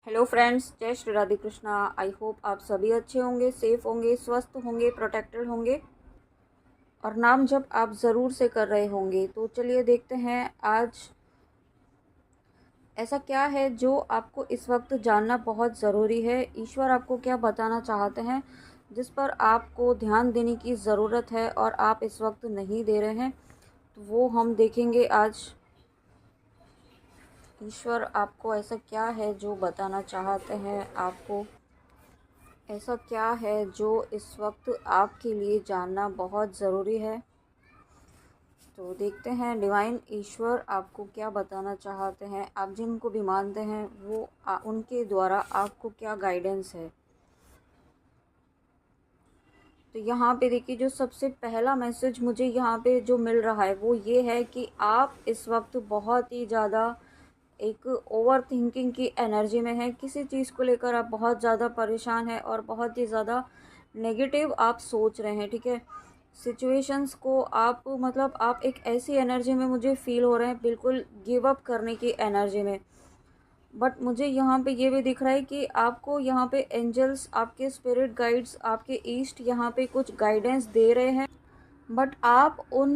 Hello friends, जय Shri Radhe Krishna. I hope आप सभी अच्छे होंगे, सेफ होंगे, स्वस्थ होंगे, प्रोटेक्टेड होंगे और नाम जप आप ज़रूर से कर रहे होंगे। तो चलिए देखते हैं आज ऐसा क्या है जो आपको इस वक्त जानना बहुत ज़रूरी है। ईश्वर आपको क्या बताना चाहते हैं जिस पर आपको ध्यान देने की ज़रूरत है और आप इस वक्त नहीं दे रहे हैं, तो वो हम देखेंगे आज। ईश्वर आपको ऐसा क्या है जो बताना चाहते हैं, आपको ऐसा क्या है जो इस वक्त आपके लिए जानना बहुत ज़रूरी है। तो देखते हैं डिवाइन ईश्वर आपको क्या बताना चाहते हैं। आप जिनको भी मानते हैं वो उनके द्वारा आपको क्या गाइडेंस है। तो यहाँ पे देखिए, जो सबसे पहला मैसेज मुझे यहाँ पे जो मिल रहा है वो ये है कि आप इस वक्त बहुत ही ज़्यादा एक ओवर थिंकिंग की एनर्जी में है। किसी चीज़ को लेकर आप बहुत ज़्यादा परेशान हैं और बहुत ही ज़्यादा नेगेटिव आप सोच रहे हैं। ठीक है, सिचुएशंस को आप मतलब आप एक ऐसी एनर्जी में मुझे फील हो रहे हैं, बिल्कुल गिव अप करने की एनर्जी में। बट मुझे यहाँ पे ये भी दिख रहा है कि आपको यहाँ पे एंजल्स, आपके स्पिरिट गाइड्स, आपके ईस्ट यहाँ पे कुछ गाइडेंस दे रहे हैं। बट आप उन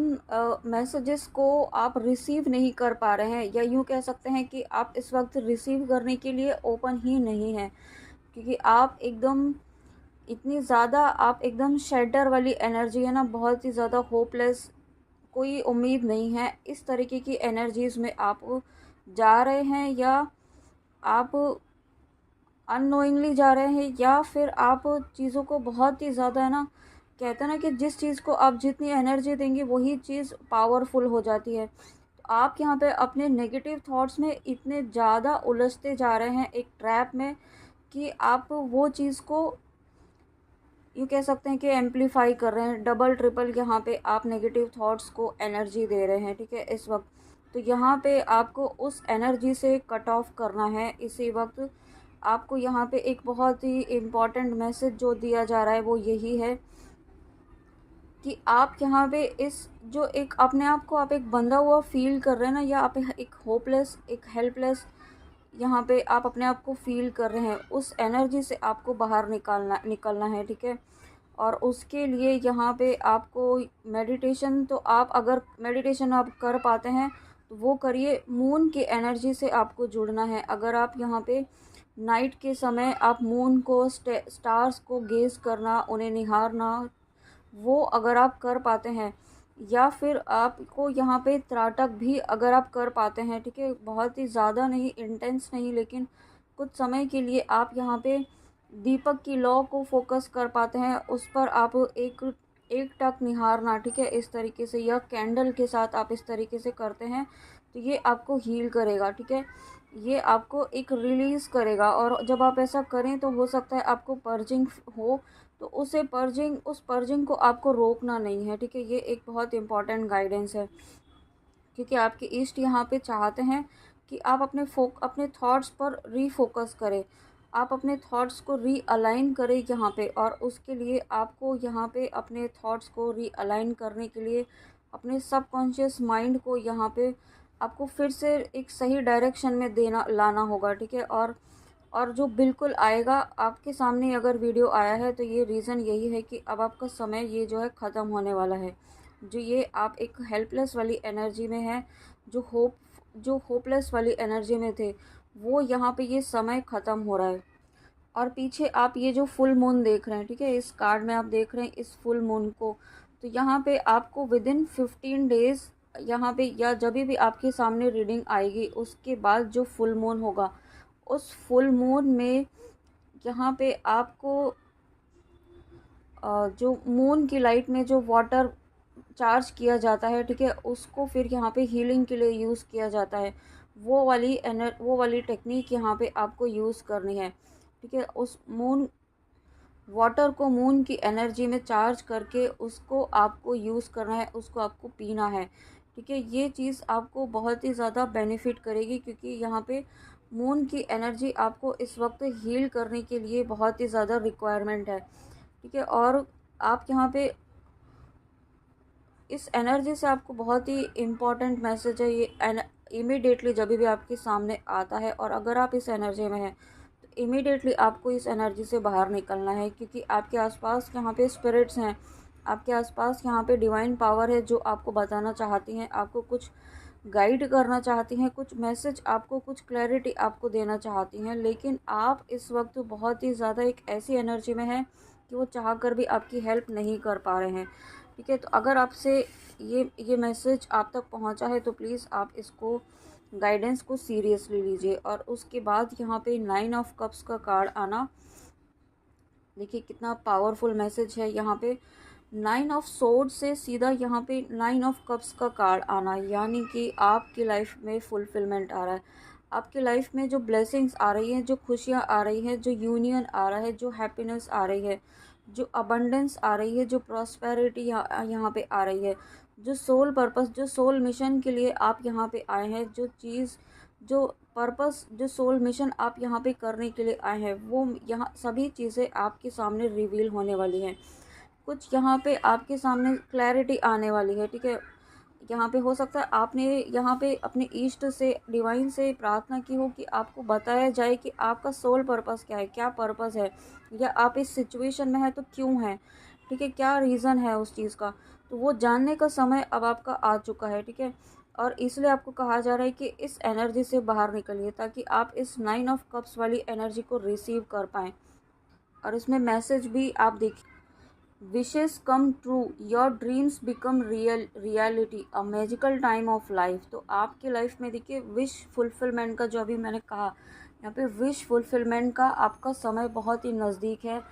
मैसेजेस को आप रिसीव नहीं कर पा रहे हैं, या यूँ कह सकते हैं कि आप इस वक्त रिसीव करने के लिए ओपन ही नहीं हैं, क्योंकि आप एकदम इतनी ज़्यादा आप एकदम शेल्टर वाली एनर्जी है ना, बहुत ही ज़्यादा होपलेस, कोई उम्मीद नहीं है, इस तरीके की एनर्जीज़ में आप जा रहे हैं, या आप अननोइंगली जा रहे हैं, या फिर आप चीज़ों को बहुत ही ज़्यादा है ना, कहते हैं ना कि जिस चीज़ को आप जितनी एनर्जी देंगे वही चीज़ पावरफुल हो जाती है। तो आप यहाँ पे अपने नेगेटिव थॉट्स में इतने ज़्यादा उलझते जा रहे हैं एक ट्रैप में, कि आप वो चीज़ को यूँ कह सकते हैं कि एम्पलीफाई कर रहे हैं, डबल ट्रिपल यहाँ पे आप नेगेटिव थॉट्स को एनर्जी दे रहे हैं। ठीक है, इस वक्त तो यहाँ पे आपको उस एनर्जी से कट ऑफ करना है। इसी वक्त आपको यहाँ पे एक बहुत ही इम्पॉर्टेंट मैसेज जो दिया जा रहा है वो यही है कि आप यहाँ पे इस जो एक अपने आप को आप एक बंधा हुआ फील कर रहे हैं ना, या आप एक होपलेस, एक हेल्पलेस यहाँ पे आप अपने आप को फील कर रहे हैं, उस एनर्जी से आपको बाहर निकलना है। ठीक है, और उसके लिए यहाँ पे आपको मेडिटेशन, तो आप अगर मेडिटेशन आप कर पाते हैं तो वो करिए। मून की एनर्जी से आपको जुड़ना है। अगर आप यहाँ पे नाइट के समय आप मून को, स्टार्स को गेज़ करना, उन्हें निहारना, वो अगर आप कर पाते हैं, या फिर आपको यहाँ पे त्राटक भी अगर आप कर पाते हैं, ठीक है, बहुत ही ज़्यादा नहीं, इंटेंस नहीं, लेकिन कुछ समय के लिए आप यहाँ पे दीपक की लौ को फोकस कर पाते हैं, उस पर आप एक एक टक निहारना, ठीक है, इस तरीके से, या कैंडल के साथ आप इस तरीके से करते हैं तो ये आपको हील करेगा। ठीक है, ये आपको एक रिलीज़ करेगा, और जब आप ऐसा करें तो हो सकता है आपको पर्जिंग हो, तो उस पर्जिंग को आपको रोकना नहीं है। ठीक है, ये एक बहुत इंपॉर्टेंट गाइडेंस है, क्योंकि आपके ईस्ट यहाँ पे चाहते हैं कि आप अपने थॉट्स पर रीफोकस करें, आप अपने थॉट्स को रीअलाइन करें यहाँ पे। और उसके लिए आपको यहाँ पे अपने थॉट्स को रीअलाइन करने के लिए अपने सबकॉन्शियस माइंड को यहाँ पे आपको फिर से एक सही डायरेक्शन में लाना होगा। ठीक है, और जो बिल्कुल आएगा आपके सामने, अगर वीडियो आया है तो ये रीज़न यही है कि अब आपका समय ये जो है ख़त्म होने वाला है। जो ये आप एक हेल्पलेस वाली एनर्जी में है, जो होपलेस वाली एनर्जी में थे, वो यहाँ पे ये समय ख़त्म हो रहा है। और पीछे आप ये जो फुल मून देख रहे हैं, ठीक है, इस कार्ड में आप देख रहे हैं इस फुल मून को, तो यहाँ पे आपको विदिन 15 डेज़ यहाँ पे, या जब भी आपके सामने रीडिंग आएगी उसके बाद जो फुल मून होगा, उस फुल मून में यहाँ पे आपको जो मून की लाइट में जो वाटर चार्ज किया जाता है, ठीक है, उसको फिर यहाँ पे हीलिंग के लिए यूज़ किया जाता है। वो वाली टेक्निक यहाँ पे आपको यूज़ करनी है। ठीक है, उस मून वाटर को मून की एनर्जी में चार्ज करके उसको आपको यूज़ करना है, उसको आपको पीना है। ठीक है, ये चीज़ आपको बहुत ही ज़्यादा बेनिफिट करेगी, क्योंकि यहाँ पे मून की एनर्जी आपको इस वक्त हील करने के लिए बहुत ही ज़्यादा रिक्वायरमेंट है। ठीक है, और आप यहाँ पे इस एनर्जी से आपको बहुत ही इम्पॉर्टेंट मैसेज है ये इमीडिएटली जब भी आपके सामने आता है, और अगर आप इस एनर्जी में हैं इमीडिएटली आपको इस एनर्जी से बाहर निकलना है, क्योंकि आपके आसपास यहाँ पे स्पिरिट्स हैं, आपके आसपास यहाँ पे डिवाइन पावर है जो आपको बताना चाहती हैं, आपको कुछ गाइड करना चाहती हैं, कुछ मैसेज आपको, कुछ क्लैरिटी आपको देना चाहती हैं। लेकिन आप इस वक्त बहुत ही ज़्यादा एक ऐसी एनर्जी में हैं कि वो चाह कर भी आपकी हेल्प नहीं कर पा रहे हैं। ठीक है, तो अगर आपसे ये मैसेज आप तक पहुंचा है तो प्लीज़ आप इसको, गाइडेंस को सीरियसली लीजिए। और उसके बाद यहाँ पे 9 ऑफ कप्स का कार्ड आना, देखिए कितना पावरफुल मैसेज है। यहाँ पे 9 ऑफ सोर्ड से सीधा यहाँ पे 9 ऑफ कप्स का कार्ड आना, यानी कि आपकी लाइफ में फुलफिलमेंट आ रहा है, आपकी लाइफ में जो ब्लेसिंग्स आ रही हैं, जो खुशियाँ आ रही हैं, जो यूनियन आ रहा है, जो हैप्पीनेस आ रही है, जो अबंडेंस आ रही है, जो प्रॉस्पेरिटी यहाँ पे आ रही है, जो सोल पर्पस, जो सोल मिशन के लिए आप यहाँ पे आए हैं, जो चीज़, जो पर्पस, जो सोल मिशन आप यहाँ पे करने के लिए आए हैं, वो यहाँ सभी चीज़ें आपके सामने रिवील होने वाली हैं। कुछ यहाँ पे आपके सामने क्लैरिटी आने वाली है। ठीक है, यहाँ पे हो सकता है आपने यहाँ पे अपने ईष्ट से, डिवाइन से प्रार्थना की हो कि आपको बताया जाए कि आपका सोल पर्पस क्या है, क्या पर्पस है, या आप इस सिचुएशन में है तो क्यों है। ठीक है, क्या रीज़न है उस चीज़ का, तो वो जानने का समय अब आपका आ चुका है। ठीक है, और इसलिए आपको कहा जा रहा है कि इस एनर्जी से बाहर निकलिए, ताकि आप इस 9 ऑफ कप्स वाली एनर्जी को रिसीव कर पाएँ। और इसमें मैसेज भी आप देखिए, wishes come true, your dreams become reality, a magical time of life. तो आपकी लाइफ में देखिए विश फुलफिलमेंट का, जो अभी मैंने कहा यहाँ पे, विश फुलफिलमेंट का आपका समय बहुत ही नज़दीक है,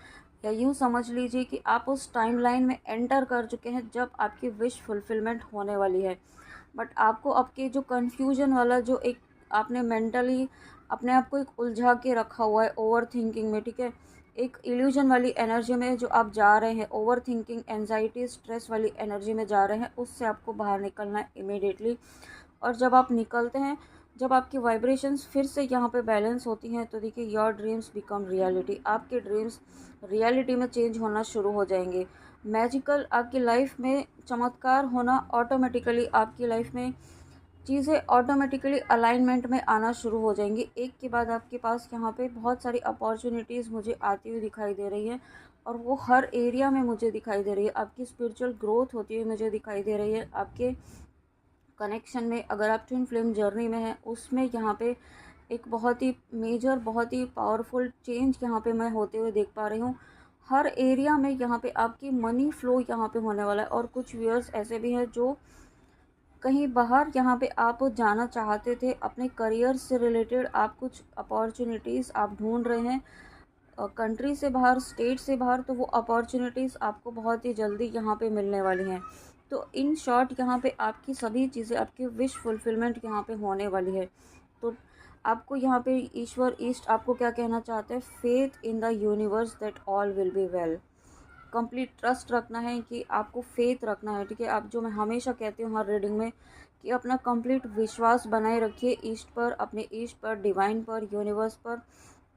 या यूँ समझ लीजिए कि आप उस टाइमलाइन में एंटर कर चुके हैं जब आपकी विश फुलफिलमेंट होने वाली है। बट आपको आपके जो कन्फ्यूजन वाला, जो एक आपने मेंटली अपने आप को एक उलझा के रखा हुआ है ओवर थिंकिंग में, ठीक है, एक इल्यूजन वाली एनर्जी में जो आप जा रहे हैं, ओवर थिंकिंग, एनजाइटी, स्ट्रेस वाली एनर्जी में जा रहे हैं, उससे आपको बाहर निकलना है इमीडिएटली। और जब आप निकलते हैं, जब आपकी वाइब्रेशंस फिर से यहाँ पे बैलेंस होती हैं, तो देखिए योर ड्रीम्स बिकम रियलिटी, आपके ड्रीम्स रियलिटी में चेंज होना शुरू हो जाएंगे। मैजिकल, आपकी लाइफ में चमत्कार होना, ऑटोमेटिकली आपकी लाइफ में चीज़ें ऑटोमेटिकली अलाइनमेंट में आना शुरू हो जाएंगी। एक के बाद आपके पास यहाँ पे बहुत सारी अपॉर्चुनिटीज़ मुझे आती हुई दिखाई दे रही है, और वो हर एरिया में मुझे दिखाई दे रही है। आपकी स्पिरिचुअल ग्रोथ होती हुई मुझे दिखाई दे रही है। आपके कनेक्शन में, अगर आप ट्विन फ्लेम जर्नी में हैं, उसमें यहाँ पे एक बहुत ही मेजर, बहुत ही पावरफुल चेंज यहाँ पे मैं होते हुए देख पा रही हूँ। हर एरिया में यहाँ पे आपकी मनी फ्लो यहाँ पे होने वाला है। और कुछ व्यूअर्स ऐसे भी हैं जो कहीं बाहर यहाँ पे आप जाना चाहते थे, अपने करियर से रिलेटेड आप कुछ अपॉर्चुनिटीज़ आप ढूंढ रहे हैं, कंट्री से बाहर, स्टेट से बाहर, तो वो अपॉर्चुनिटीज़ आपको बहुत ही जल्दी यहाँ पे मिलने वाली हैं। तो इन शॉर्ट यहाँ पे आपकी सभी चीज़ें, आपकी विश फुलफिलमेंट यहाँ पे होने वाली है। तो आपको यहाँ पे ईश्वर, ईस्ट आपको क्या कहना चाहते हैं, faith in the universe that all will be well. Complete trust रखना है, कि आपको फेथ रखना है। ठीक है, आप, जो मैं हमेशा कहती हूँ हर रीडिंग में, कि अपना कंप्लीट विश्वास बनाए रखिए ईस्ट पर, अपने ईस्ट पर, डिवाइन पर, यूनिवर्स पर,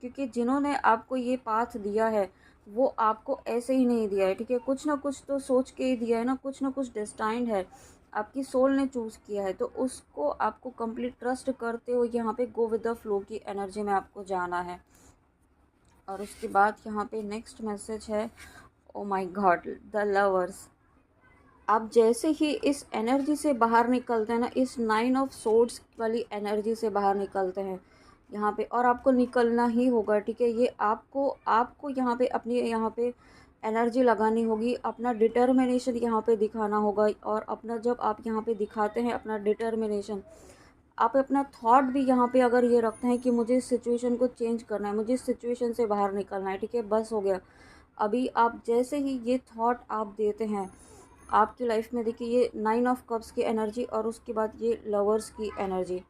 क्योंकि जिन्होंने आपको ये पाथ दिया है वो आपको ऐसे ही नहीं दिया है। ठीक है, कुछ ना कुछ तो सोच के ही दिया है ना, कुछ ना कुछ डेस्टाइंड है, आपकी सोल ने चूज़ किया है। तो उसको आपको कंप्लीट ट्रस्ट करते हुए यहाँ पे गो विद द फ्लो की एनर्जी में आपको जाना है। और उसके बाद यहाँ पे नेक्स्ट मैसेज है, oh my God, the lovers. आप जैसे ही इस एनर्जी से बाहर निकलते हैं ना, इस 9 ऑफ सोर्ड्स वाली एनर्जी से बाहर निकलते हैं यहाँ पे, और आपको निकलना ही होगा। ठीक है, ये आपको आपको यहाँ पे अपनी यहाँ पे एनर्जी लगानी होगी, अपना डिटर्मिनेशन यहाँ पे दिखाना होगा। और अपना, जब आप यहाँ पे दिखाते हैं अपना डिटर्मिनेशन, आप अपना थॉट भी यहाँ पे अगर ये रखते हैं कि मुझे इस सिचुएशन को चेंज करना है, मुझे इस सिचुएशन से बाहर निकलना है, ठीक है, बस हो गया। अभी आप जैसे ही ये थॉट आप देते हैं, आपकी लाइफ में देखिए ये 9 ऑफ कप्स की एनर्जी, और उसके बाद ये लवर्स की एनर्जी।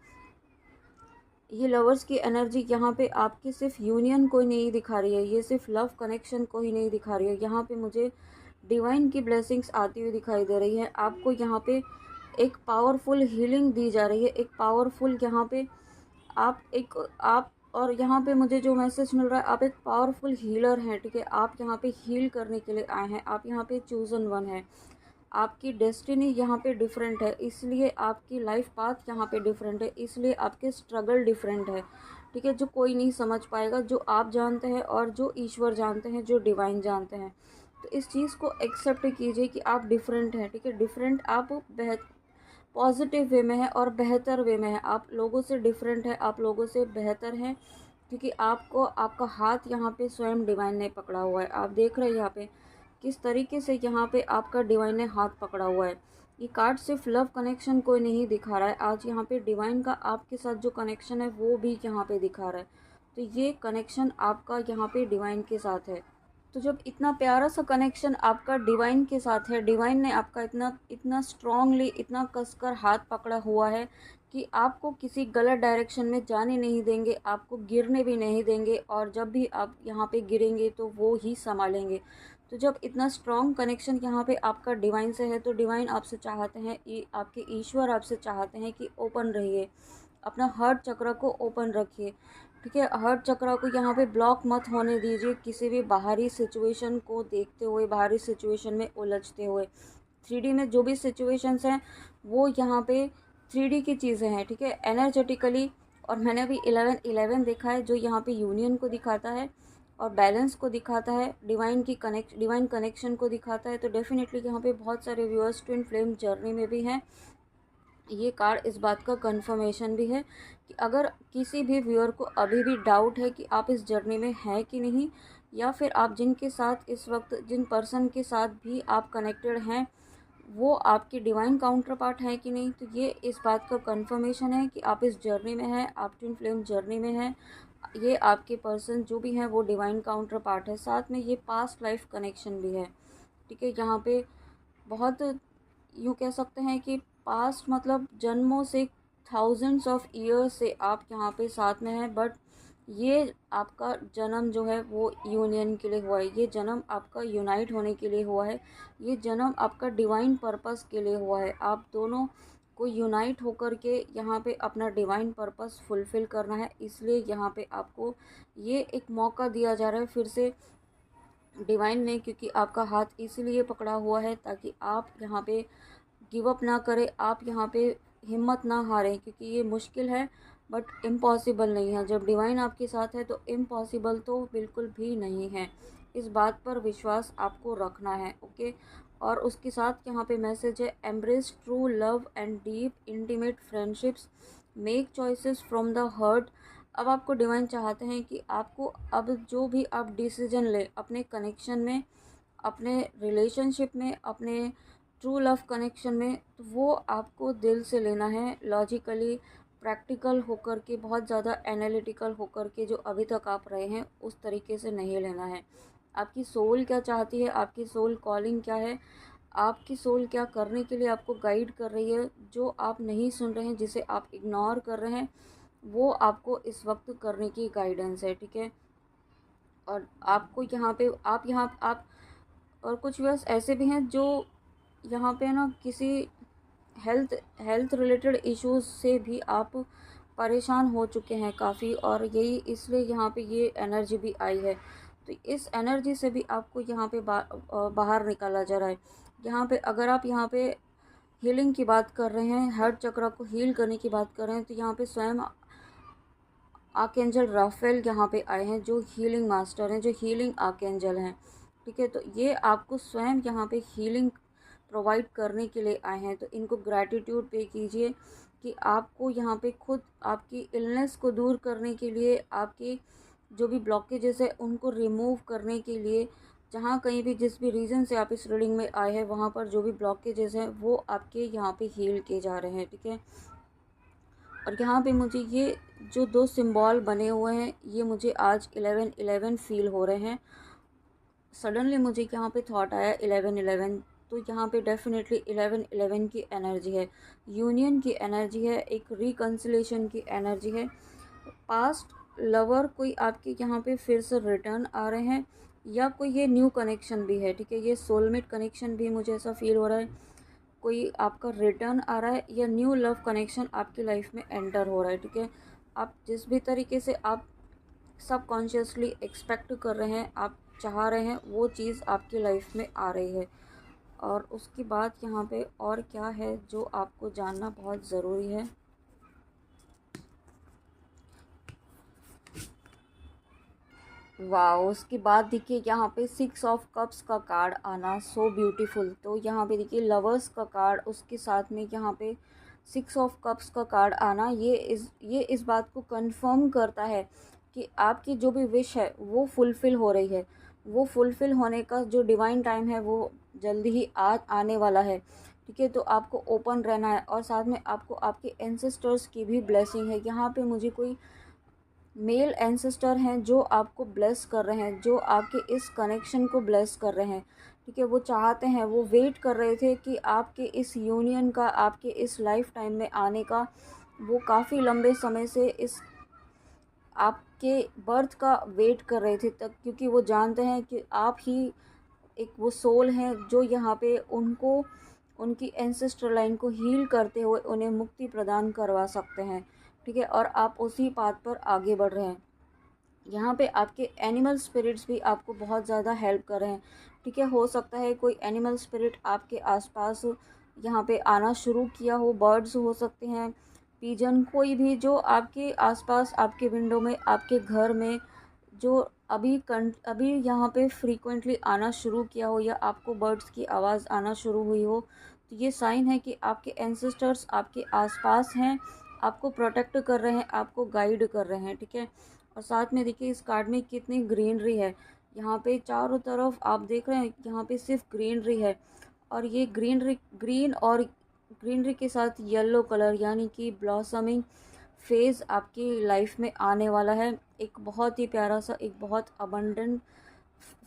ये लवर्स की एनर्जी यहाँ पे आपकी सिर्फ यूनियन को ही नहीं दिखा रही है, ये सिर्फ लव कनेक्शन को ही नहीं दिखा रही है, यहाँ पे मुझे डिवाइन की ब्लेसिंग्स आती हुई दिखाई दे रही है। आपको यहाँ पे एक पावरफुल हीलिंग दी जा रही है, एक पावरफुल यहाँ पे आप और यहाँ पे मुझे जो मैसेज मिल रहा है, आप एक पावरफुल हीलर हैं। ठीक है, आप यहाँ पे हील करने के लिए आए हैं, आप यहाँ पे चूज़न वन है, आपकी डेस्टिनी यहाँ पे डिफरेंट है, इसलिए आपकी लाइफ पाथ यहाँ पे डिफरेंट है, इसलिए आपके स्ट्रगल डिफरेंट है। ठीक है, जो कोई नहीं समझ पाएगा, जो आप जानते हैं और जो ईश्वर जानते हैं, जो डिवाइन जानते हैं। तो इस चीज़ को एक्सेप्ट कीजिए कि आप डिफरेंट हैं, ठीक है। डिफरेंट आप पॉजिटिव वे में है और बेहतर वे में है। आप लोगों से डिफरेंट है, आप लोगों से बेहतर हैं, क्योंकि आपको आपका हाथ यहाँ पे स्वयं डिवाइन ने पकड़ा हुआ है। आप देख रहे हैं यहाँ पे किस तरीके से यहाँ पे आपका डिवाइन ने हाथ पकड़ा हुआ है। ये कार्ड सिर्फ लव कनेक्शन को नहीं दिखा रहा है, आज यहाँ पे डिवाइन का आपके साथ जो कनेक्शन है वो भी यहाँ पे दिखा रहा है। तो ये कनेक्शन आपका यहाँ पे डिवाइन के साथ है। तो जब इतना प्यारा सा कनेक्शन आपका डिवाइन के साथ है, डिवाइन ने आपका इतना इतना स्ट्रांगली, इतना कसकर हाथ पकड़ा हुआ है कि आपको किसी गलत डायरेक्शन में जाने नहीं देंगे, आपको गिरने भी नहीं देंगे, और जब भी आप यहाँ पे गिरेंगे तो वो ही संभालेंगे। तो जब इतना स्ट्रॉन्ग कनेक्शन यहाँ पे आपका डिवाइन से है, तो डिवाइन आपसे चाहते हैं, आपके ईश्वर आपसे चाहते हैं कि ओपन रहिए, अपना हार्ट चक्र को ओपन रखिए, ठीक है। हार्ट चक्र को यहाँ पे ब्लॉक मत होने दीजिए किसी भी बाहरी सिचुएशन को देखते हुए, बाहरी सिचुएशन में उलझते हुए। 3D में जो भी सिचुएशंस हैं वो यहाँ पे 3D की चीज़ें हैं, ठीक है, एनर्जेटिकली। और मैंने अभी 11-11 देखा है, जो यहाँ पे यूनियन को दिखाता है और बैलेंस को दिखाता है, डिवाइन कनेक्शन को दिखाता है। तो डेफिनेटली यहाँ पे बहुत सारे व्यूअर्स ट्विन फ्लेम जर्नी में भी हैं। ये कार्ड इस बात का कंफर्मेशन भी है कि अगर किसी भी व्यूअर को अभी भी डाउट है कि आप इस जर्नी में हैं कि नहीं, या फिर आप जिनके साथ इस वक्त, जिन पर्सन के साथ भी आप कनेक्टेड हैं, वो आपके डिवाइन काउंटर पार्ट है कि नहीं, तो ये इस बात का कंफर्मेशन है कि आप इस जर्नी में हैं, आप ट्विन फ्लेम जर्नी में हैं। ये आपके पर्सन जो भी हैं वो डिवाइन काउंटर पार्ट है, साथ में ये पास्ट लाइफ कनेक्शन भी है, ठीक है। यहाँ पे बहुत, यूँ कह सकते हैं कि पास्ट मतलब जन्मों से, थाउजेंड्स ऑफ ईयर्स से आप यहाँ पे साथ में हैं। बट ये आपका जन्म जो है वो यूनियन के लिए हुआ है, ये जन्म आपका यूनाइट होने के लिए हुआ है, ये जन्म आपका डिवाइन पर्पस के लिए हुआ है। आप दोनों को यूनाइट होकर के यहाँ पे अपना डिवाइन पर्पस फुलफ़िल करना है, इसलिए यहाँ पे आपको ये एक मौका दिया जा रहा है फिर से डिवाइन ने, क्योंकि आपका हाथ इसीलिए पकड़ा हुआ है ताकि आप यहाँ पे गिव अप ना करें, आप यहाँ पे हिम्मत ना हारें, क्योंकि ये मुश्किल है बट इम्पॉसिबल नहीं है। जब डिवाइन आपके साथ है तो इम्पॉसिबल तो बिल्कुल भी नहीं है, इस बात पर विश्वास आपको रखना है, ओके। और उसके साथ यहाँ पे मैसेज है, embrace true love and deep intimate friendships, make choices from the heart. अब आपको डिवाइन चाहते हैं कि आपको अब जो भी आप डिसीजन ले अपने कनेक्शन में, अपने रिलेशनशिप में, अपने ट्रू लव कनेक्शन में, तो वो आपको दिल से लेना है, लॉजिकली प्रैक्टिकल होकर के, बहुत ज़्यादा एनालिटिकल होकर के, जो अभी तक आप रहे हैं उस तरीके से नहीं लेना है। आपकी सोल क्या चाहती है, आपकी सोल कॉलिंग क्या है, आपकी सोल क्या करने के लिए आपको गाइड कर रही है, जो आप नहीं सुन रहे हैं, जिसे आप इग्नोर कर रहे हैं, वो आपको इस वक्त करने की गाइडेंस है, ठीक है। और आपको यहाँ पे आप और कुछ व्यूअर्स ऐसे भी हैं जो यहाँ पे ना किसी हेल्थ हेल्थ रिलेटेड इश्यूज से भी आप परेशान हो चुके हैं काफ़ी, और यही इसलिए यहाँ पे ये एनर्जी भी आई है। तो इस एनर्जी से भी आपको यहाँ पे बाहर निकाला जा रहा है। यहाँ पे अगर आप यहाँ पे हीलिंग की बात कर रहे हैं, हार्ट चक्र को हील करने की बात कर रहे हैं, तो यहाँ पे स्वयं आर्कएंजल राफेल यहाँ पे आए हैं, जो हीलिंग मास्टर हैं, जो हीलिंग आर्कएंजल हैं, ठीक है। तो ये आपको स्वयं यहाँ पे हीलिंग प्रोवाइड करने के लिए आए हैं। तो इनको ग्रैटिट्यूड पे कीजिए कि आपको यहाँ पे खुद आपकी इलनेस को दूर करने के लिए, आपकी जो भी ब्लॉकेजेस है उनको रिमूव करने के लिए, जहाँ कहीं भी जिस भी रीज़न से आप इस रीडिंग में आए हैं वहाँ पर जो भी ब्लॉकेजेस हैं वो आपके यहाँ पे हील किए जा रहे हैं, ठीक है। और यहाँ पे मुझे ये जो दो सिंबल बने हुए हैं, ये मुझे आज 11-11 फील हो रहे हैं। सडनली मुझे यहाँ पे थॉट आया 11-11, तो यहाँ पे डेफिनेटली 11-11 की एनर्जी है, यूनियन की एनर्जी है, एक रिकन्सिलेशन की एनर्जी है। पास्ट लवर कोई आपके यहाँ पे फिर से रिटर्न आ रहे हैं, या कोई ये न्यू कनेक्शन भी है, ठीक है। ये सोलमेट कनेक्शन भी मुझे ऐसा फील हो रहा है, कोई आपका रिटर्न आ रहा है या न्यू लव कनेक्शन आपकी लाइफ में एंटर हो रहा है, ठीक है। आप जिस भी तरीके से आप सबकॉन्शियसली एक्सपेक्ट कर रहे हैं, आप चाह रहे हैं, वो चीज़ आपकी लाइफ में आ रही है। और उसके बाद यहाँ पे और क्या है जो आपको जानना बहुत ज़रूरी है, वाह! उसके बाद देखिए यहाँ पे 6 ऑफ कप्स का कार्ड आना, सो ब्यूटीफुल। तो यहाँ पे देखिए लवर्स का कार्ड, उसके साथ में यहाँ पे 6 ऑफ कप्स का कार्ड आना, ये इस बात को कंफर्म करता है कि आपकी जो भी विश है वो फुलफ़िल हो रही है। वो फुलफ़िल होने का जो डिवाइन टाइम है वो जल्दी ही आने वाला है। ठीक है? तो आपको ओपन रहना है और साथ में आपको आपके एंसेस्टर्स की भी ब्लेसिंग है। यहाँ पे मुझे कोई मेल एंसेस्टर हैं जो आपको ब्लेस कर रहे हैं, जो आपके इस कनेक्शन को ब्लेस कर रहे हैं। ठीक है? वो चाहते हैं, वो वेट कर रहे थे कि आपके इस यूनियन का, आपके इस लाइफ टाइम में आने का। वो काफ़ी लंबे समय से इस आपके बर्थ का वेट कर रहे थे तक, क्योंकि वो जानते हैं कि आप ही एक वो सोल हैं जो यहाँ पे उनको उनकी एंसेस्टर लाइन को हील करते हुए उन्हें मुक्ति प्रदान करवा सकते हैं। ठीक है? और आप उसी पाथ पर आगे बढ़ रहे हैं। यहाँ पे आपके एनिमल स्पिरिट्स भी आपको बहुत ज़्यादा हेल्प कर रहे हैं। ठीक है? हो सकता है कोई एनिमल स्पिरिट आपके आसपास यहाँ पे आना शुरू किया हो, बर्ड्स हो सकते हैं, पिजन, कोई भी जो आपके आसपास, आपके विंडो में, आपके घर में जो अभी यहाँ पे फ्रीक्वेंटली आना शुरू किया हो, या आपको बर्ड्स की आवाज़ आना शुरू हुई हो, तो ये साइन है कि आपके एंसेस्टर्स आपके आसपास हैं, आपको प्रोटेक्ट कर रहे हैं, आपको गाइड कर रहे हैं। ठीक है? और साथ में देखिए इस कार्ड में कितनी ग्रीनरी है। यहाँ पे चारों तरफ आप देख रहे हैं, यहाँ पे सिर्फ ग्रीनरी है। और ये ग्रीनरी के साथ येलो कलर, यानी कि ब्लॉसमिंग फेज़ आपकी लाइफ में आने वाला है। एक बहुत ही प्यारा सा, एक बहुत अबंडेंट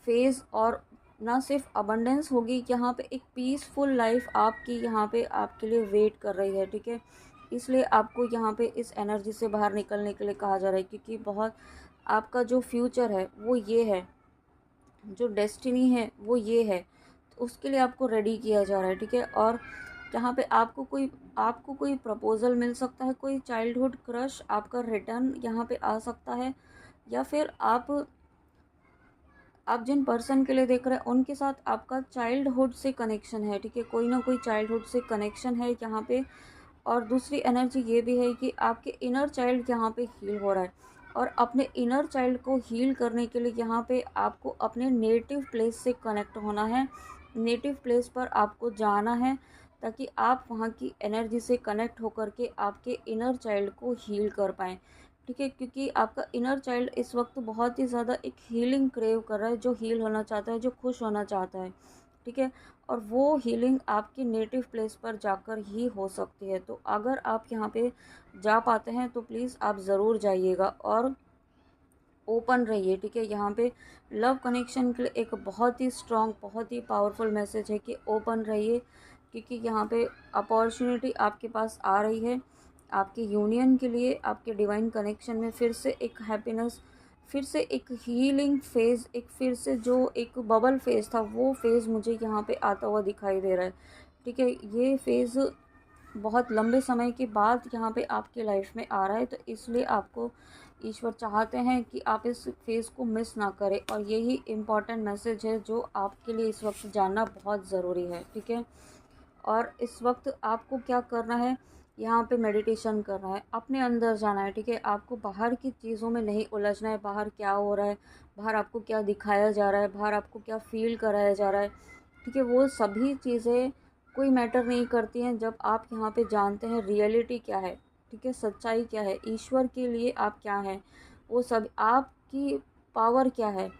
फेज़। और ना सिर्फ अबंडेंस होगी, यहाँ पे एक पीसफुल लाइफ आपकी यहाँ पे आपके लिए वेट कर रही है। ठीक है? इसलिए आपको यहाँ पे इस एनर्जी से बाहर निकलने के लिए कहा जा रहा है, क्योंकि बहुत आपका जो फ्यूचर है वो ये है, जो डेस्टिनी है वो ये है। तो उसके लिए आपको रेडी किया जा रहा है। ठीक है? और जहाँ पे आपको कोई प्रपोज़ल मिल सकता है, कोई चाइल्डहुड क्रश आपका रिटर्न यहाँ पे आ सकता है, या फिर आप जिन पर्सन के लिए देख रहे हैं उनके साथ आपका चाइल्डहुड से कनेक्शन है। ठीक है? कोई ना कोई चाइल्डहुड से कनेक्शन है यहाँ पे। और दूसरी एनर्जी ये भी है कि आपके इनर चाइल्ड यहाँ पे हील हो रहा है। और अपने इनर चाइल्ड को हील करने के लिए यहाँ पे आपको अपने नेटिव प्लेस से कनेक्ट होना है। नेटिव प्लेस पर आपको जाना है, ताकि आप वहाँ की एनर्जी से कनेक्ट होकर के आपके इनर चाइल्ड को हील कर पाएँ। ठीक है? क्योंकि आपका इनर चाइल्ड इस वक्त बहुत ही ज़्यादा एक हीलिंग क्रेव कर रहा है, जो हील होना चाहता है, जो खुश होना चाहता है। ठीक है? और वो हीलिंग आपके नेटिव प्लेस पर जाकर ही हो सकती है। तो अगर आप यहाँ पे जा पाते हैं तो प्लीज़ आप ज़रूर जाइएगा और ओपन रहिए। ठीक है? यहाँ पे लव कनेक्शन के लिए एक बहुत ही स्ट्रॉन्ग, बहुत ही पावरफुल मैसेज है कि ओपन रहिए, क्योंकि यहाँ पे अपॉर्चुनिटी आपके पास आ रही है आपके यूनियन के लिए, आपके डिवाइन कनेक्शन में फिर से एक हैप्पीनेस, फिर से एक हीलिंग फेज़, एक फिर से जो एक बबल फेज़ था वो फेज़ मुझे यहाँ पे आता हुआ दिखाई दे रहा है। ठीक है? ये फेज़ बहुत लंबे समय के बाद यहाँ पे आपकी लाइफ में आ रहा है, तो इसलिए आपको ईश्वर चाहते हैं कि आप इस फेज़ को मिस ना करें। और यही इम्पॉर्टेंट मैसेज है जो आपके लिए इस वक्त जानना बहुत ज़रूरी है। ठीक है? और इस वक्त आपको क्या करना है, यहाँ पे मेडिटेशन करना है, अपने अंदर जाना है। ठीक है? आपको बाहर की चीज़ों में नहीं उलझना है, बाहर क्या हो रहा है, बाहर आपको क्या दिखाया जा रहा है, बाहर आपको क्या फ़ील कराया जा रहा है। ठीक है? वो सभी चीज़ें कोई मैटर नहीं करती हैं जब आप यहाँ पे जानते हैं रियलिटी क्या है। ठीक है? सच्चाई क्या है, ईश्वर के लिए आप क्या हैं, वो सब आपकी पावर क्या है।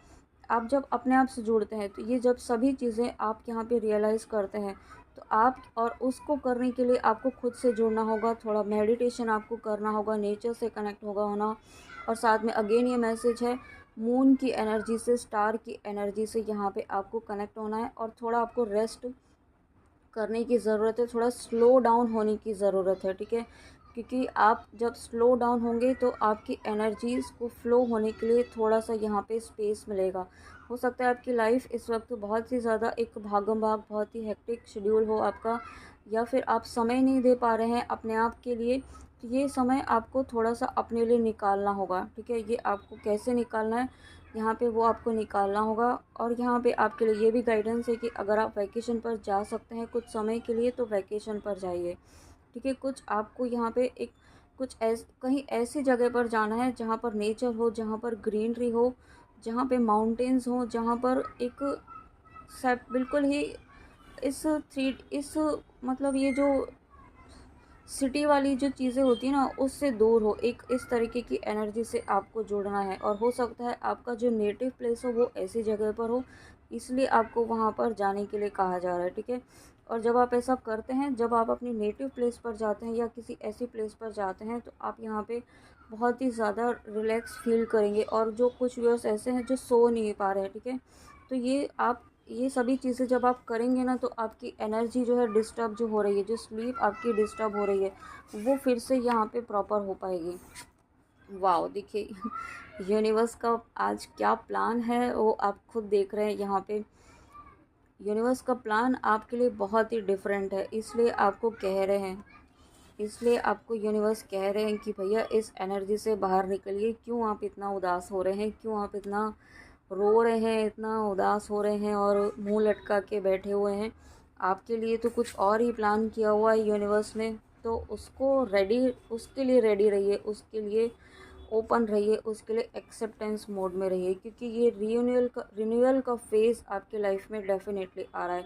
आप जब अपने आप से जुड़ते हैं, तो ये जब सभी चीज़ें आप यहाँ पे रियलाइज़ करते हैं, तो आप, और उसको करने के लिए आपको खुद से जुड़ना होगा, थोड़ा मेडिटेशन आपको करना होगा, नेचर से कनेक्ट होगा होना। और साथ में अगेन ये मैसेज है, मून की एनर्जी से, स्टार की एनर्जी से यहाँ पे आपको कनेक्ट होना है, और थोड़ा आपको रेस्ट करने की ज़रूरत है, थोड़ा स्लो डाउन होने की ज़रूरत है। ठीक है? क्योंकि आप जब स्लो डाउन होंगे तो आपकी एनर्जीज़ को फ़्लो होने के लिए थोड़ा सा यहाँ पे स्पेस मिलेगा। हो सकता है आपकी लाइफ इस वक्त बहुत ही ज़्यादा एक भागम भाग, बहुत ही हेक्टिक शेड्यूल हो आपका, या फिर आप समय नहीं दे पा रहे हैं अपने आप के लिए। तो ये समय आपको थोड़ा सा अपने लिए निकालना होगा। ठीक है? ये आपको कैसे निकालना है, यहाँ पे वो आपको निकालना होगा। और यहाँ पे आपके लिए ये भी गाइडेंस है कि अगर आप वैकेशन पर जा सकते हैं कुछ समय के लिए, तो वैकेशन पर जाइए। ठीक है? कुछ आपको यहाँ पे कहीं ऐसी जगह पर जाना है जहाँ पर नेचर हो, जहाँ पर ग्रीनरी हो, जहाँ पे माउंटेन्स हों, जहाँ पर एक सब बिल्कुल ही इस मतलब ये जो सिटी वाली जो चीज़ें होती हैं ना, उससे दूर हो, एक इस तरीके की एनर्जी से आपको जुड़ना है। और हो सकता है आपका जो नेटिव प्लेस हो वो ऐसी जगह पर हो, इसलिए आपको वहाँ पर जाने के लिए कहा जा रहा है, ठीक है। और जब आप ऐसा करते हैं, जब आप अपनी नेटिव प्लेस पर जाते हैं या किसी ऐसी प्लेस पर जाते हैं, तो आप यहाँ पे बहुत ही ज़्यादा रिलैक्स फील करेंगे। और जो कुछ व्यूअर्स ऐसे हैं जो सो नहीं पा रहे हैं, ठीक है, तो ये सभी चीज़ें जब आप करेंगे ना, तो आपकी एनर्जी जो है डिस्टर्ब जो हो रही है, जो स्लीप आपकी डिस्टर्ब हो रही है, वो फिर से यहाँ पे प्रॉपर हो पाएगी। वाओ, देखिए यूनिवर्स का आज क्या प्लान है वो आप खुद देख रहे हैं यहाँ पे। यूनिवर्स का प्लान आपके लिए बहुत ही डिफरेंट है, इसलिए आपको कह रहे हैं, इसलिए आपको यूनिवर्स कह रहे हैं कि भैया इस एनर्जी से बाहर निकलिए। क्यों आप इतना उदास हो रहे हैं, क्यों आप इतना रो रहे हैं, इतना उदास हो रहे हैं और मुंह लटका के बैठे हुए हैं। आपके लिए तो कुछ और ही प्लान किया हुआ है यूनिवर्स ने, तो उसके लिए रेडी रहिए, उसके लिए ओपन रहिए, उसके लिए एक्सेप्टेंस मोड में रहिए, क्योंकि ये रिन्यूअल का फेज़ आपके लाइफ में डेफिनेटली आ रहा है।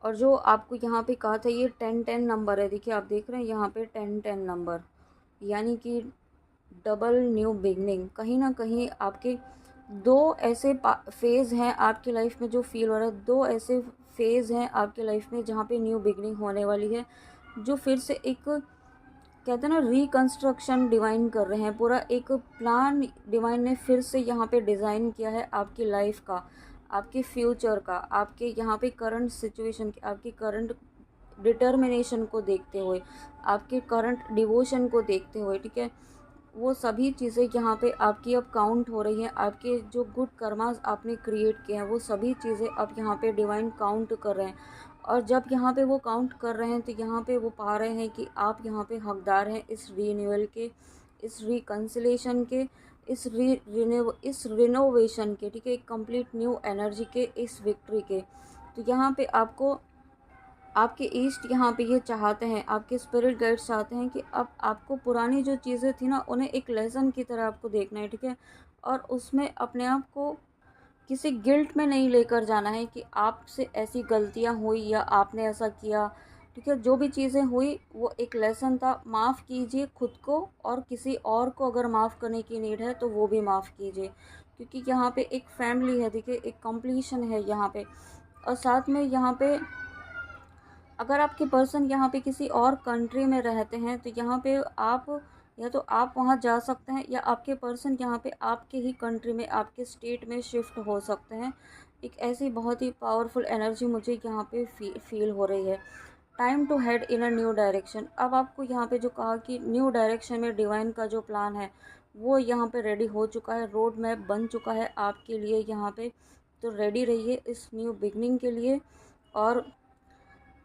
और जो आपको यहाँ पे कहा था ये 10-10 नंबर है, देखिए आप देख रहे हैं यहाँ पे 10-10 नंबर, यानी कि डबल न्यू बिगनिंग। कहीं ना कहीं आपके दो ऐसे फेज़ हैं आपकी लाइफ में जो फील हो रहा है, दो ऐसे फेज़ हैं आपकी लाइफ में जहाँ पे न्यू बिगनिंग होने वाली है, जो फिर से एक कहते हैं ना रिकंस्ट्रक्शन डिवाइन कर रहे हैं। पूरा एक प्लान डिवाइन ने फिर से यहाँ पे डिज़ाइन किया है आपकी लाइफ का, आपके फ्यूचर का, आपके यहाँ पे करंट सिचुएशन की, आपकी करंट डिटर्मिनेशन को देखते हुए, आपके करंट डिवोशन को देखते हुए, ठीक है। वो सभी चीज़ें यहाँ पे आपकी अब काउंट हो रही हैं। आपके जो गुड कर्मास आपने क्रिएट किए हैं वो सभी चीज़ें अब यहाँ पे डिवाइन काउंट कर रहे हैं। और जब यहाँ पे वो काउंट कर रहे हैं, तो यहाँ पे वो पा रहे हैं कि आप यहाँ पे हकदार हैं इस रीन्यूअल के, इस रिकन्सिलेशन के, इस रिनोवेशन के, ठीक है, एक कंप्लीट न्यू एनर्जी के, इस विक्ट्री के। तो यहाँ पे आपको आपके ईस्ट यहाँ पे ये चाहते हैं, आपके स्पिरिट गाइड्स चाहते हैं कि अब आपको पुरानी जो चीज़ें थी ना, उन्हें एक लेसन की तरह आपको देखना है, ठीक है। और उसमें अपने आप को किसी गिल्ट में नहीं लेकर जाना है कि आपसे ऐसी गलतियाँ हुई या आपने ऐसा किया, ठीक है। जो भी चीज़ें हुई वो एक लेसन था, माफ़ कीजिए खुद को, और किसी और को अगर माफ़ करने की नीड है तो वो भी माफ़ कीजिए, क्योंकि यहाँ पे एक फैमिली है, देखिए एक कंप्लीशन है यहाँ पे। और साथ में यहाँ पे अगर आपके पर्सन यहाँ पे किसी और कंट्री में रहते हैं, तो यहाँ पे आप या तो आप वहाँ जा सकते हैं, या आपके पर्सन यहाँ पे आपके ही कंट्री में, आपके स्टेट में शिफ्ट हो सकते हैं। एक ऐसी बहुत ही पावरफुल एनर्जी मुझे यहाँ पे फील हो रही है। Time to head in a new direction. अब आपको यहाँ पे जो कहा कि न्यू डायरेक्शन में डिवाइन का जो प्लान है वो यहाँ पे रेडी हो चुका है, रोड मैप बन चुका है आपके लिए यहाँ पे। तो रेडी रहिए इस न्यू बिगनिंग के लिए। और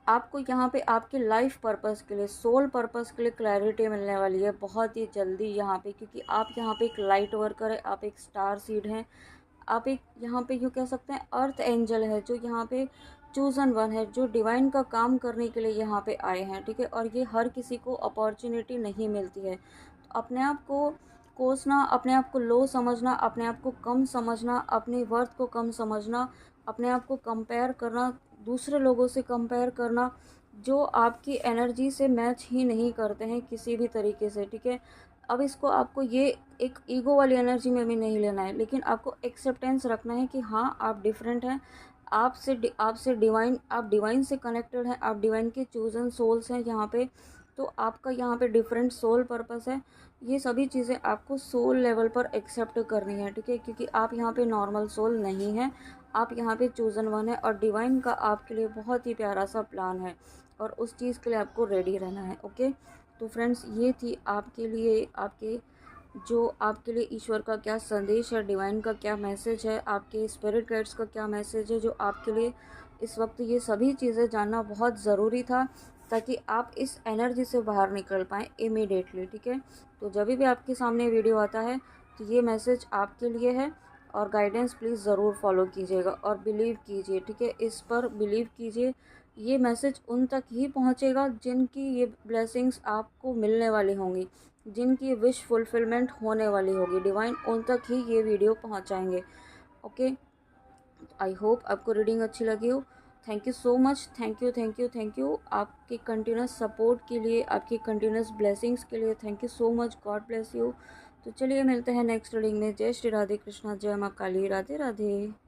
आपको यहाँ पे आपके लाइफ पर्पस के लिए, सोल पर्पस के लिए क्लैरिटी मिलने वाली है बहुत ही जल्दी यहाँ पे, क्योंकि आप यहाँ पे एक लाइट वर्कर है, आप एक स्टार सीड हैं, आप एक यहाँ पे यूँ कह सकते हैं अर्थ एंजल है, जो यहाँ पे चूजन वन है, जो डिवाइन का काम करने के लिए यहाँ पे आए हैं, ठीक है। और ये हर किसी को अपॉर्चुनिटी नहीं मिलती है। तो अपने आप को कोसना, अपने आप को लो समझना, अपने आप को कम समझना, अपनी वर्थ को कम समझना, अपने आप को कंपेयर करना, दूसरे लोगों से कंपेयर करना जो आपकी एनर्जी से मैच ही नहीं करते हैं किसी भी तरीके से, ठीक है। अब इसको आपको ये एक ईगो वाली एनर्जी में भी नहीं लेना है, लेकिन आपको एक्सेप्टेंस रखना है कि हाँ आप डिफरेंट हैं, आपसे डिवाइन, आप डिवाइन से कनेक्टेड हैं, आप डिवाइन के चूजन सोल्स हैं यहाँ पे। तो आपका यहाँ पे डिफरेंट सोल पर्पस है। ये सभी चीज़ें आपको सोल लेवल पर एक्सेप्ट करनी है, ठीक है, क्योंकि आप यहाँ पे नॉर्मल सोल नहीं हैं, आप यहाँ पे चूजन वन है, और डिवाइन का आपके लिए बहुत ही प्यारा सा प्लान है, और उस चीज़ के लिए आपको रेडी रहना है। ओके, तो फ्रेंड्स ये थी आपके लिए आपके लिए ईश्वर का क्या संदेश है, डिवाइन का क्या मैसेज है, आपके स्पिरिट गाइड्स का क्या मैसेज है, जो आपके लिए इस वक्त ये सभी चीज़ें जानना बहुत ज़रूरी था, ताकि आप इस एनर्जी से बाहर निकल पाएँ इमीडिएटली, ठीक है। तो जब भी आपके सामने वीडियो आता है तो ये मैसेज आपके लिए है, और गाइडेंस प्लीज़ ज़रूर फॉलो कीजिएगा और बिलीव कीजिए, ठीक है, इस पर बिलीव कीजिए। ये मैसेज उन तक ही पहुंचेगा जिनकी ये ब्लेसिंग्स आपको मिलने वाली होंगी। जिनकी विश फुलफिलमेंट होने वाली होगी, डिवाइन उन तक ही ये वीडियो पहुंचाएंगे। ओके, आई होप आपको रीडिंग अच्छी लगी हो। Thank you so much, thank you thank you thank you आपकी कंटिन्यूस सपोर्ट के लिए, आपकी कंटिन्यूस ब्लेसिंग्स के लिए। Thank you so much, God bless you. तो चलिए मिलते हैं नेक्स्ट रीडिंग में। जय श्री राधे कृष्णा, जय माँ काली, राधे राधे।